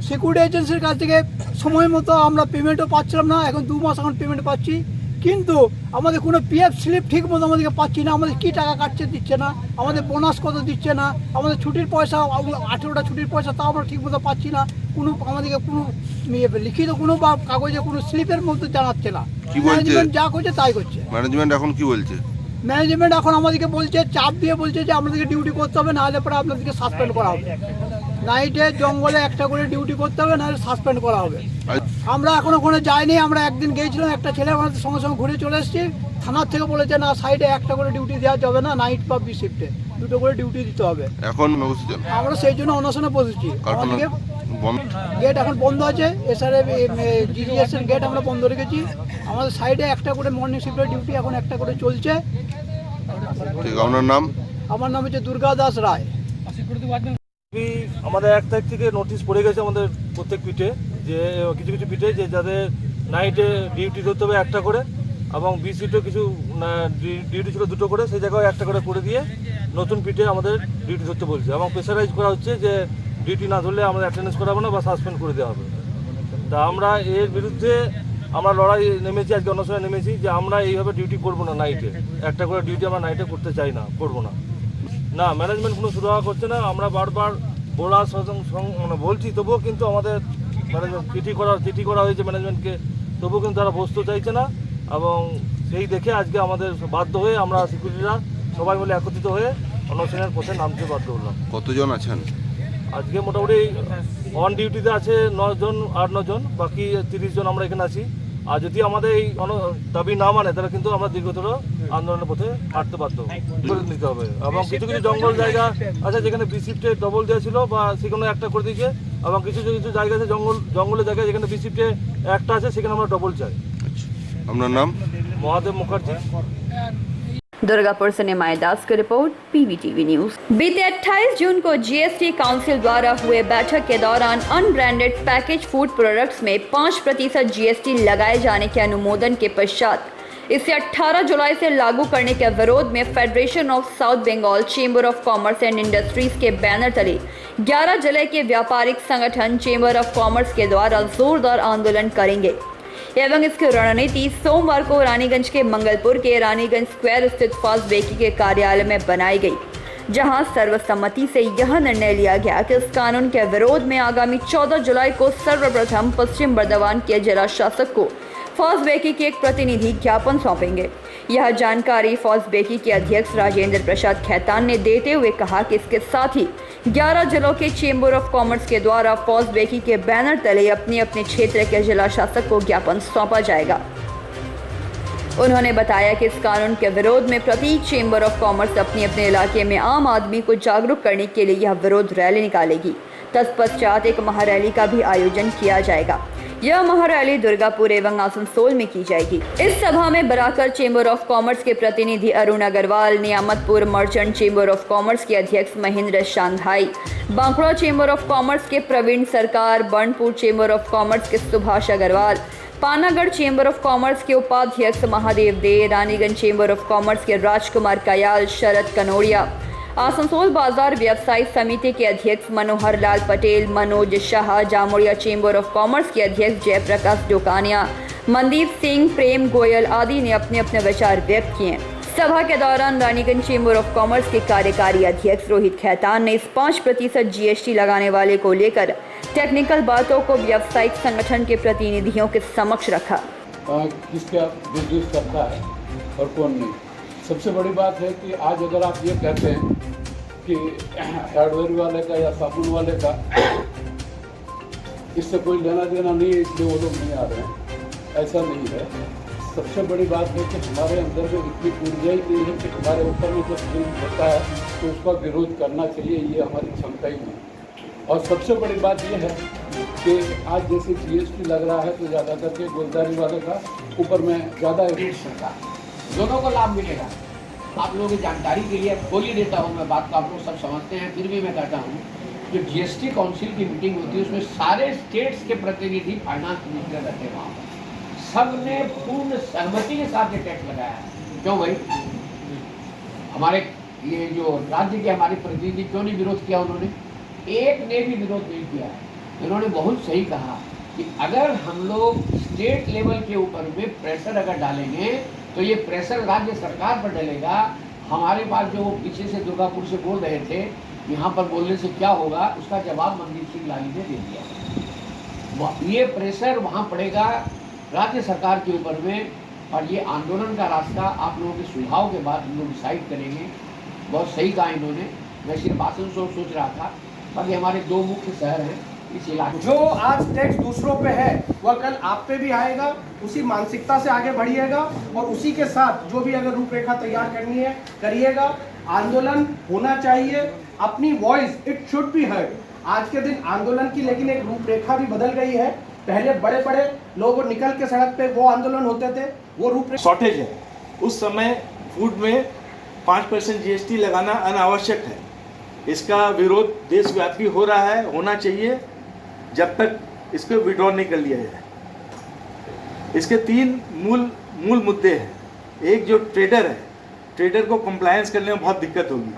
সিকিউরিটি এজেন্সির কাছ থেকে সময় মতো আমরা পেমেন্টও পাচ্ছিলাম না। এখন 2 মাস এখন পেমেন্ট পাচ্ছি, কিন্তু আমাদের কোনো PF স্লিপ ঠিক মতো আমাদেরকে পাচ্ছি না। আমাদের কী টাকা কাটছে দিচ্ছে না, আমাদের বোনাস কত দিচ্ছে না, আমাদের ছুটির পয়সা 18টা ছুটির পয়সা তাও আমরা ঠিক মতো পাচ্ছি না। কোনো আমাদেরকে কোনো লিখিত কোনো বা কাগজে কোনো স্লিপের মধ্যে জানাচ্ছে না। ম্যানেজমেন্ট যা করছে তাই করছে। ম্যানেজমেন্ট এখন কি বলছে? ম্যানেজমেন্ট এখন আমাদেরকে বলছে, চাপ দিয়ে বলছে যে আমাদেরকে ডিউটি করতে হবে, নাহলে পরে আপনাদেরকে সাসপেন্ড করা হবে। নাইটে জঙ্গলে একটা করে ডিউটি করতে হবে, নাহলে সাসপেন্ড করা হবে। আমরা এখনো ওখানে যাইনি। আমরা একদিন গিয়েছিলাম, একটা ছেলে আমাদের সঙ্গে সঙ্গে ঘুরে চলে এসেছি। থানার থেকে বলেছে না, সাইডে একটা করে ডিউটি দেওয়া যাবে না, নাইট বা বি শিফটে 2টো করে ডিউটি দিতে হবে। এখন আমরা সেই জন্য অনশনে বসেছি। আমাদেরকে গেট এখন বন্ধ আছে, GGS এর গেট আমরা বন্ধ রেখেছি। আমাদের সাইডে একটা করে মর্নিং শিফটের ডিউটি এখন একটা করে চলছে। আপনার নাম? আমার নাম হচ্ছে দুর্গাদাস রায়। আমাদের 1 তারিখ থেকে নোটিশ পড়ে গেছে আমাদের প্রত্যেক পিঠে, যে কিছু কিছু পিঠে যে যাদের নাইটে ডিউটি করতে হবে একটা করে, এবং বি শিফটেও কিছু ডিউটি ছিল 2টো করে, সেই জায়গায় একটা করে দিয়ে নতুন পিঠে আমাদের ডিউটি ধরতে বলছে এবং প্রেশারাইজ করা হচ্ছে যে ডিউটি না ধরলে আমাদের অ্যাটেন্ডেন্স করাবো না বা সাসপেন্ড করে দেওয়া হবে। তা আমরা এর বিরুদ্ধে আমরা লড়াই নেমেছি, আজকে অনশনে নেমেছি যে আমরা এইভাবে ডিউটি করবো না। নাইটে একটা করে ডিউটি আমরা নাইটে করতে চাই না, করবো না। না, ম্যানেজমেন্ট কোনো সুরাহা করছে না। আমরা বারবার বলছি, তবুও কিন্তু আমাদের ম্যানেজমেন্ট চিঠি করা হয়েছে ম্যানেজমেন্টকে, তবুও কিন্তু তারা বসতে চাইছে না এবং সেই দেখে আজকে আমাদের বাধ্য হয়ে আমরা সিকিউরিটিরা সবাই মিলে একত্রিত হয়ে অনশনের পথে নামতে বাধ্য হলাম। কতজন আছেন? আজকে মোটামুটি অন ডিউটিতে আছে 8-9 জন, বাকি 30 জন আমরা এখানে আছি। আর যদি আমাদের এই দাবি না মানে তাহলে কিন্তু আমরা দীর্ঘতর আন্দোলনের পথে হাঁটতে বাধ্য করে নিতে হবে। এবং কিছু কিছু জঙ্গল জায়গা আছে যেখানে বি শিফটে ডবল দেওয়া ছিল বা সেখানে একটা করে দিয়েছে, এবং কিছু কিছু জায়গা আছে জঙ্গলের জায়গায় যেখানে বি শিফটে একটা আছে সেখানে আমরা ডবল চাই। আপনার নাম? মহাদেব মুখার্जी। दुर्गापुर से निमाई दास की रिपोर्ट, पीवीटीवी न्यूज। बीते 28 जून को जीएसटी काउंसिल द्वारा हुए बैठक के दौरान अनब्रांडेड पैकेज फूड प्रोडक्ट्स में 5% जीएसटी लगाए जाने के अनुमोदन के पश्चात इसे 18 जुलाई से लागू करने के विरोध में federation of south Bengal chamber of commerce and industries के बैनर तले 11 जिले के व्यापारिक संगठन चेंबर ऑफ कॉमर्स के द्वारा जोरदार आंदोलन करेंगे एवं इसकी रणनीति सोमवार को रानीगंज के मंगलपुर के रानीगंज स्क्वायर स्थित फास्ट बेकी के कार्यालय में बनाई गई, जहां सर्वसम्मति से यह निर्णय लिया गया कि इस कानून के विरोध में आगामी 14 जुलाई को सर्वप्रथम पश्चिम बर्धमान के जिला शासक को फास्ट बेकी के एक प्रतिनिधि ज्ञापन सौंपेंगे। यह जानकारी फास्ट बेकी के अध्यक्ष राजेंद्र प्रसाद खैतान ने देते हुए कहा कि इसके साथ ही 11 जिलों के चेंबर ऑफ कॉमर्स के द्वारा फास्ट बेकी के बैनर तले अपने अपने क्षेत्र के जिला शासक को ज्ञापन सौंपा जाएगा। उन्होंने बताया कि इस कानून के विरोध में प्रत्येक चेंबर ऑफ कॉमर्स अपने अपने इलाके में आम आदमी को जागरूक करने के लिए यह विरोध रैली निकालेगी। तत्पश्चात एक महारैली का भी आयोजन किया जाएगा। यह महारैली दुर्गापुर एवं आसनसोल में की जाएगी। इस सभा में बराकर चेंबर ऑफ कॉमर्स के प्रतिनिधि Arun Agarwal, Niyamatpur merchant chamber of commerce के अध्यक्ष Mahendra Shanghai, Bankura chamber of commerce के Pravin Sarkar, Burnpur chamber of commerce के Subhash Agarwal, Panagarh chamber of commerce के उपाध्यक्ष Mahadev De, Raniganj chamber of commerce के राजकुमार कयाल, शरद कनोड़िया, आसनसोल बाजार व्यवसायी समिति के अध्यक्ष Manohar Lal Patel, Manoj Shah, Jamuria chamber of commerce के अध्यक्ष जयप्रकाश डोकानिया, मनदीप सिंह, प्रेम गोयल आदि ने अपने अपने विचार व्यक्त किए। सभा के दौरान रानीगंज चेंबर ऑफ कॉमर्स के कार्यकारी अध्यक्ष रोहित खैतान ने इस 5% जीएसटी लगाने वाले को लेकर टेक्निकल बातों को व्यावसायिक संगठन के प्रतिनिधियों के समक्ष रखा। किसका बिजनेस करता है और कौन नहीं। सबसे बड़ी बात है कि आज अगर आप ये कहते हैं कि हार्डवेयर वाले का या साबुन वाले का इससे कोई लेना देना नहीं है इसलिए वो लोग नहीं आ रहे हैं, ऐसा नहीं है। सबसे बड़ी बात है कि हमारे अंदर में इतनी ऊर्जा ही नहीं है कि हमारे ऊपर में जब जुल्म होता है तो उसका विरोध करना चाहिए, ये हमारी क्षमता ही नहीं। और सबसे बड़ी बात ये है कि आज जैसे जीएसटी लग रहा है तो ज़्यादा करके गोलदारी वाले का ऊपर में ज़्यादा सरकार दोनों को लाभ मिलेगा। आप लोगों की जानकारी के लिए बोल ही देता हूँ मैं, बात को आप लोग सब समझते हैं, फिर भी मैं कहता हूँ जो जीएसटी काउंसिल की मीटिंग होती है उसमें सारे स्टेट्स के प्रतिनिधि फाइनेंस मिनिस्टर रहते हैं। वहाँ सब ने पूर्ण सहमति के साथ ये टैक्स लगाया है। क्यों भाई हमारे ये जो राज्य के हमारे प्रतिनिधि क्यों नहीं विरोध किया? उन्होंने एक ने भी विरोध नहीं किया है। उन्होंने बहुत सही कहा कि अगर हम लोग स्टेट लेवल के ऊपर में प्रेशर अगर डालेंगे तो ये प्रेशर राज्य सरकार पर डलेगा। हमारे पास जो वो पीछे से दुर्गापुर से बोल रहे थे यहाँ पर बोलने से क्या होगा, उसका जवाब मनदीप सिंह लाली ने दे दिया। ये प्रेशर वहाँ पड़ेगा राज्य सरकार के ऊपर में, और ये आंदोलन का रास्ता आप लोगों के सुझाव के बाद हम लोग डिसाइड करेंगे। बहुत सही कहा इन्होंने। मैं सिर्फ आसनसोल सोच रहा था, बाकी हमारे 2 मुख्य शहर हैं इस इलाके। जो आज टैक्स दूसरों पे है वह कल आप पे भी आएगा। उसी मानसिकता से आगे बढ़िएगा और उसी के साथ जो भी अगर रूपरेखा तैयार करनी है करिएगा। आंदोलन होना चाहिए, अपनी voice it should be heard. आज के दिन आंदोलन की लेकिन एक रूपरेखा भी बदल गई है। पहले बड़े बड़े लोग निकल के सड़क पे वो आंदोलन होते थे, वो रूपरेखा शॉर्टेज है। उस समय फूड में 5% जीएसटी लगाना अनावश्यक है। इसका विरोध देशव्यापी हो रहा है, होना चाहिए जब तक इसको विड्रॉ नहीं कर लिया जाए। इसके 3 मूल मुद्दे हैं। एक जो ट्रेडर है, ट्रेडर को कंप्लायंस करने में बहुत दिक्कत होगी।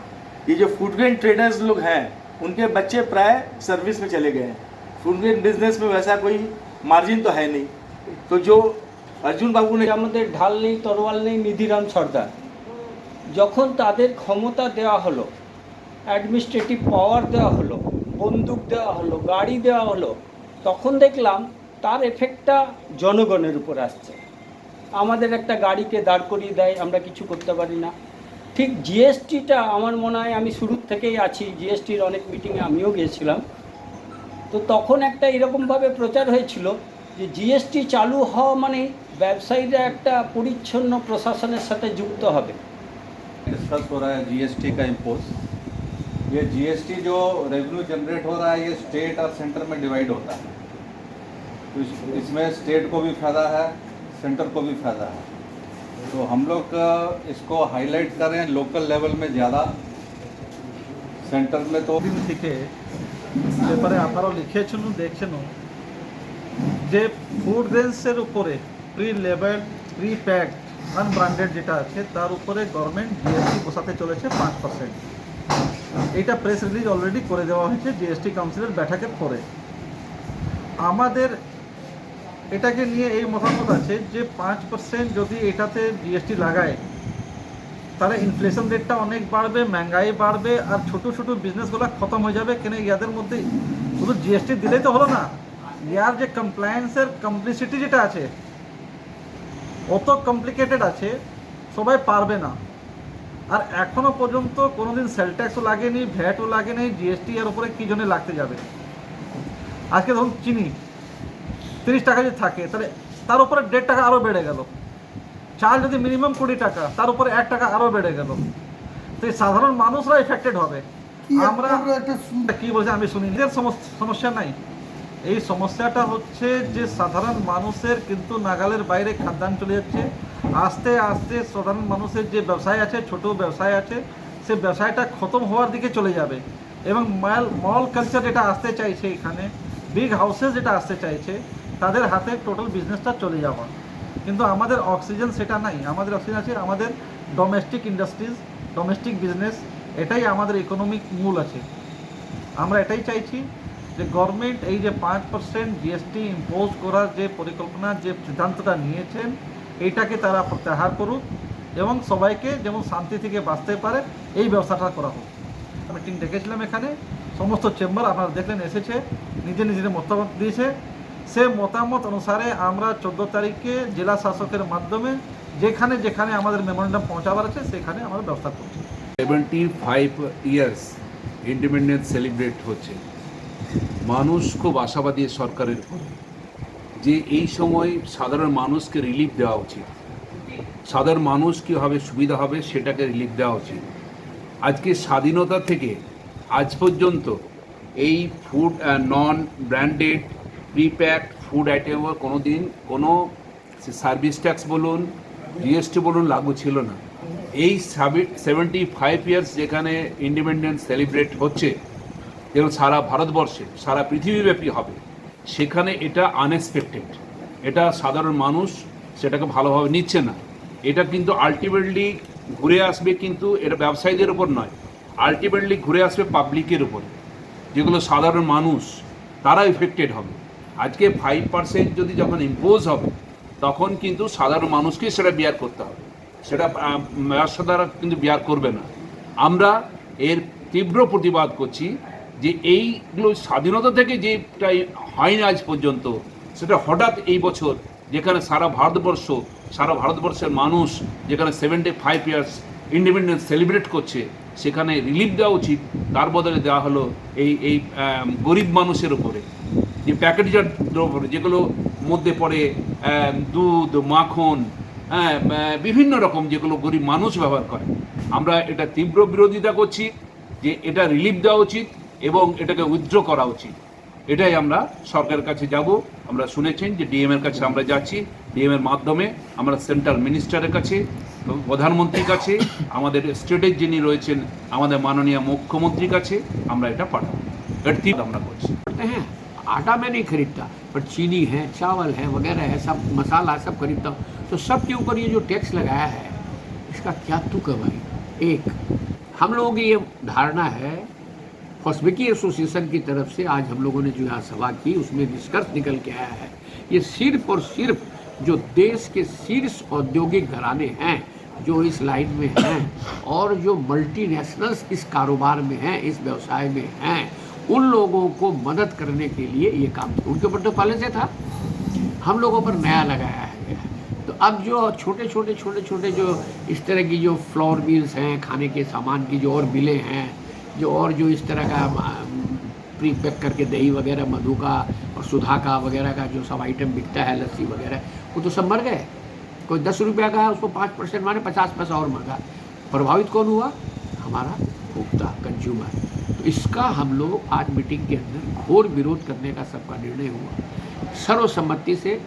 ये जो फूड ग्रेन ट्रेडर्स लोग हैं उनके बच्चे प्राय सर्विस में चले गए हैं। फूड ग्रेन बिजनेस में वैसा कोई मार्जिन तो है नहीं। तो जो अर्जुन बाबू ने আমাদের ঢাল নেই, তরোয়াল নেই, নিধিরাম সর্দার যখন তাদের ক্ষমতা দেওয়া হলো, অ্যাডমিনিস্ট্রেটিভ পাওয়ার দেওয়া হলো, বন্দুক দেওয়া হলো, গাড়ি দেওয়া হলো, তখন দেখলাম তার এফেক্টটা জনগণের উপর আসছে। আমাদের একটা গাড়িকে দাঁড় করিয়ে দেয়, আমরা কিছু করতে পারি না। ঠিক জিএসটিটা আমার মনে হয়, আমি শুরুর থেকেই আছি, জিএসটির অনেক মিটিংয়ে আমিও গিয়েছিলাম। তো তখন একটা এরকমভাবে প্রচার হয়েছিল যে জিএসটি চালু হওয়া মানে ব্যবসায়ীরা একটা পরিচ্ছন্ন প্রশাসনের সাথে যুক্ত হবে। डिस्कस हो रहा है जीएसटी का इम्पोज। ये जीएसटी जो रेवेन्यू जनरेट हो रहा है ये स्टेट और सेंटर में डिवाइड होता है, तो इसमें स्टेट को भी फ़ायदा है, सेंटर को भी फ़ायदा है। तो हम लोग इसको हाईलाइट करें लोकल लेवल में ज़्यादा, सेंटर में तो দিন থেকে ব্যাপারে আপনারাও লিখেছেন দেখছেন যে ফুড গ্রেনসের উপরে pre label pre pack unbranded যেটা আছে তার উপরে গভর্নমেন্ট জিএসটি বসাতে চলেছে 5%। এটা প্রেস রিলিজ অলরেডি করে দেওয়া হয়েছে জিএসটি কাউন্সিলের বৈঠকের পরে। আমাদের এটাকে নিয়ে এই মতামত আছে যে 5% যদি এটাতে জিএসটি লাগায় তাহলে ইনফ্লেশন রেটটা অনেক বাড়বে, महंगाई বাড়বে, আর ছোটো ছোটো বিজনেসগুলো খতম হয়ে যাবে। কেন ইয়াদের মধ্যে শুধু জিএসটি দিলেই তো হলো না, ইয়ার যে কমপ্লায়েন্সের কমপ্লিসিটি যেটা আছে অত কমপ্লিকেটেড আছে, সবাই পারবে না। আর এখনও পর্যন্ত কোনোদিন সেল ট্যাক্সও লাগেনি, ভ্যাটও লাগেনি, জিএসটি এর উপরে কী জন্য লাগতে যাবে। আজকে ধরুন চিনি 30 টাকা যদি থাকে তাহলে তার উপরে 1.5 টাকা আরও বেড়ে গেল। চাল যদি মিনিমাম 20 টাকা, তার উপরে 1 টাকা আরও বেড়ে গেল। তো এই সাধারণ মানুষরা এফেক্টেড হবে। আমরা কি বলছি আমি শুনি, নিজের সমস্যা নাই, এই সমস্যাটা হচ্ছে যে সাধারণ মানুষের কিন্তু নাগালের বাইরে খাদ্যান্ন চলে যাচ্ছে। আস্তে আস্তে সাধারণ মানুষের যে ব্যবসায় আছে, ছোট ব্যবসায় আছে, সে ব্যবসায়টা খতম হওয়ার দিকে চলে যাবে। এবং মল কালচার যেটা আসতে চাইছে, এখানে বিগ হাউসেস যেটা আসতে চাইছে, তাদের হাতে টোটাল বিজনেসটা চলে যাওয়া। কিন্তু আমাদের অক্সিজেন সেটা নাই। আমাদের অক্সিজেন আছে আমাদের ডোমেস্টিক ইন্ডাস্ট্রিজ, ডোমেস্টিক বিজনেস, এটাই আমাদের ইকোনমিক মূল আছে। আমরা এটাই চাইছি যে গভর্নমেন্ট এই যে 5% জিএসটি ইম্পোজ করার যে পরিকল্পনা, যে সিদ্ধান্তটা নিয়েছেন, এইটাকে তারা প্রত্যাহার করুক এবং সবাইকে যেমন শান্তি থেকে বাঁচতে পারে এই ব্যবস্থাটা করা হোক। মিটিং ডেকেছিলাম এখানে, সমস্ত চেম্বার আপনারা দেখলেন এসেছে, নিজে নিজের মতামত দিয়েছে। সে মতামত অনুসারে আমরা 14 তারিখে জেলা শাসকের মাধ্যমে যেখানে যেখানে আমাদের মেমোরেন্ডাম পৌঁছাবার আছে সেখানে আমরা ব্যবস্থা করছি। 75 ইয়ার্স ইন্ডিপেন্ডেন্স সেলিব্রেট হচ্ছে। মানুষ খুব আশাবাদী সরকারের উপর যে এই সময় সাধারণ মানুষকে রিলিফ দেওয়া উচিত, সাধারণ মানুষ কীভাবে সুবিধা হবে সেটাকে রিলিফ দেওয়া উচিত। আজকে স্বাধীনতা থেকে আজ পর্যন্ত এই food non branded prepacked food item কোনো দিন কোনো সার্ভিস ট্যাক্স বলুন, জিএসটি বলুন লাগু ছিল না। এই 75 ইয়ার্স যেখানে ইন্ডিপেন্ডেন্স সেলিব্রেট হচ্ছে, যেমন সারা ভারতবর্ষে সারা পৃথিবীব্যাপী হবে, সেখানে এটা আনএক্সপেক্টেড। এটা সাধারণ মানুষ সেটাকে ভালোভাবে নিচ্ছে না। এটা কিন্তু আলটিমেটলি ঘুরে আসবে, কিন্তু এটা ব্যবসায়ীদের উপর নয়, আলটিমেটলি ঘুরে আসবে পাবলিকের উপর, যেগুলো সাধারণ মানুষ তারা এফেক্টেড হবে। আজকে 5% যদি যখন ইম্পোজ হবে তখন কিন্তু সাধারণ মানুষকে সেটা বিয়ার করতে হবে, সেটা ব্যবসা দ্বারা কিন্তু বিয়ার করবে না। আমরা এর তীব্র প্রতিবাদ করছি যে এইগুলো স্বাধীনতা থেকে যেটাই হয়নি আজ পর্যন্ত, সেটা হঠাৎ এই বছর যেখানে সারা ভারতবর্ষের মানুষ যেখানে 75 ইয়ার্স ইন্ডিপেন্ডেন্স সেলিব্রেট করছে, সেখানে রিলিফ দেওয়া উচিত। তার বদলে দেওয়া হলো এই গরিব মানুষের উপরে, যে প্যাকেটজাত দ্রব্য যেগুলো মধ্যে পড়ে দুধ, মাখন, বিভিন্ন রকম যেগুলো গরিব মানুষ ব্যবহার করে। আমরা এটা তীব্র বিরোধিতা করছি যে এটা রিলিফ দেওয়া উচিত এবং এটাকে উইথড্র করা উচিত। এটাই আমরা সরকারের কাছে যাব। আমরা শুনেছেন যে ডিএমের কাছে আমরা যাচ্ছি, ডিএমের মাধ্যমে আমরা সেন্ট্রাল মিনিস্টারের কাছে, প্রধানমন্ত্রীর কাছে, আমাদের স্টেটের যিনি রয়েছেন আমাদের মাননীয় মুখ্যমন্ত্রীর কাছে আমরা এটা পাঠাবো। এর তীব্র আমরা করছি। हैं आटा मैं नहीं खरीदता, पर चीनी है, चावल है, वगैरह है, सब मसाला सब खरीदता हूँ। तो सब के ऊपर ये जो टैक्स लगाया है, इसका क्या तुक है भाई? एक हम लोगों की ये धारणा है, कॉस्मेटिक एसोसिएशन की तरफ से आज हम लोगों ने जो यहाँ सभा की, उसमें निष्कर्ष निकल के आया है, ये सिर्फ और सिर्फ जो देश के शीर्ष औद्योगिक घराने हैं, जो इस लाइन में हैं और जो मल्टीनेशनल्स इस कारोबार में हैं, इस व्यवसाय में हैं, उन लोगों को मदद करने के लिए ये काम उनके ऊपर तो पहले से था, हम लोगों पर नया लगाया है। तो अब जो छोटे छोटे जो इस तरह की जो फ्लोर मिल्स हैं, खाने के सामान की जो और मिलें हैं, जो इस तरह का प्री पैक करके दही वगैरह, मधु का और सुधा का वगैरह का जो सब आइटम बिकता है, लस्सी वगैरह, वो तो सब मर गए। कोई 10 रुपया का है, उसको 5% माने 50 पैसा और महंगा। प्रभावित कौन हुआ? हमारा उपभोक्ता, कंज्यूमर। तो इसका हम लोग आज मीटिंग के अंदर घोर विरोध करने का सबका निर्णय हुआ। सर्वसम्मति से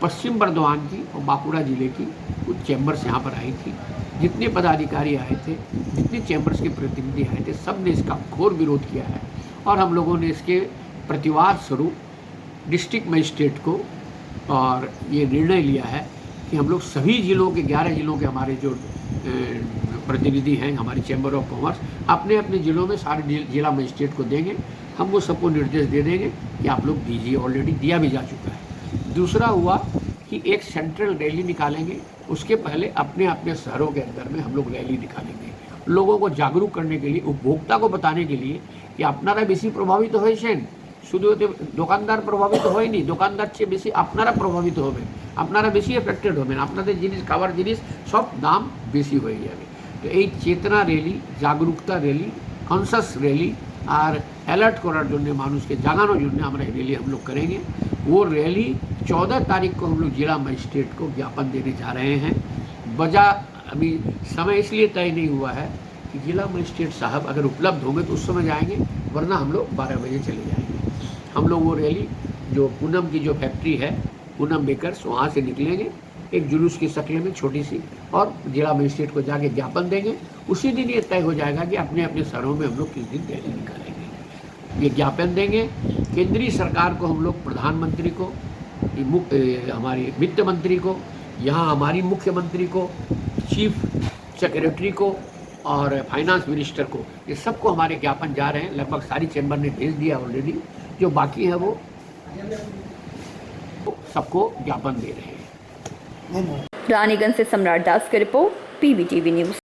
पश्चिम बर्धमान की और बांकुड़ा जिले की कुछ चैम्बर्स यहाँ पर आई थी, जितने पदाधिकारी आए थे, जितने चैम्बर्स के प्रतिनिधि आए थे, सब ने इसका घोर विरोध किया है। और हम लोगों ने इसके प्रतिवाद स्वरूप डिस्ट्रिक्ट मजिस्ट्रेट को और ये निर्णय लिया है कि हम लोग सभी जिलों के 11 जिलों के हमारे जो प्रतिनिधि हैं, हमारी चैम्बर ऑफ कॉमर्स, अपने अपने ज़िलों में सारे जिला मजिस्ट्रेट को देंगे। हम वो सबको निर्देश दे देंगे कि आप लोग दीजिए, ऑलरेडी दिया भी जा चुका है। दूसरा हुआ कि एक सेंट्रल रैली निकालेंगे, उसके पहले अपने अपने शहरों के अंदर में हम लोग रैली निकालेंगे, लोगों को जागरूक करने के लिए, उपभोक्ता को बताने के लिए कि अपनारा बेसी प्रभावित हয়েছেন, শুধু দোকানদার প্রভাবিত হয়নি, দোকানদার চেয়ে বেশি আপনারা প্রভাবিত হবেন, আপনারা বেশি এফেক্টেড হবেন, আপনাদের জিনিস, খাবার জিনিস সব দাম বেশি হয়ে যাবে। তো এই চেতনা র্যালি, জাগরুকতা র্যালি, কনসাস র্যালি আর অ্যালার্ট করার জন্য, মানুষকে জাগানোর জন্য আমরা এই रैली हम लोग करेंगे। वो रैली 14 तारीख को हम लोग जिला मजिस्ट्रेट को ज्ञापन देने जा रहे हैं। वजह अभी समय इसलिए तय नहीं हुआ है कि जिला मजिस्ट्रेट साहब अगर उपलब्ध होंगे तो उस समय जाएंगे, वरना हम लोग 12 बजे चले जाएंगे। हम लोग वो रैली जो पूनम की जो फैक्ट्री है, पूनम बेकर्स, वहाँ से निकलेंगे एक जुलूस की शक्ल में छोटी सी, और जिला मजिस्ट्रेट को जाके ज्ञापन देंगे। उसी दिन ये तय हो जाएगा कि अपने अपने शहरों में हम लोग किस दिन रैली निकालेंगे। ये ज्ञापन देंगे केंद्रीय सरकार को, हम लोग प्रधानमंत्री को, हमारी वित्त मंत्री को, यहाँ हमारी मुख्यमंत्री को, चीफ सेक्रेटरी को और फाइनेंस मिनिस्टर को, ये सबको हमारे ज्ञापन जा रहे हैं। लगभग सारी चैम्बर ने भेज दिया ऑलरेडी, जो बाकी है वो सबको ज्ञापन दे रहे हैं। रानीगंज से सम्राट दास की रिपोर्ट, PBTV न्यूज़।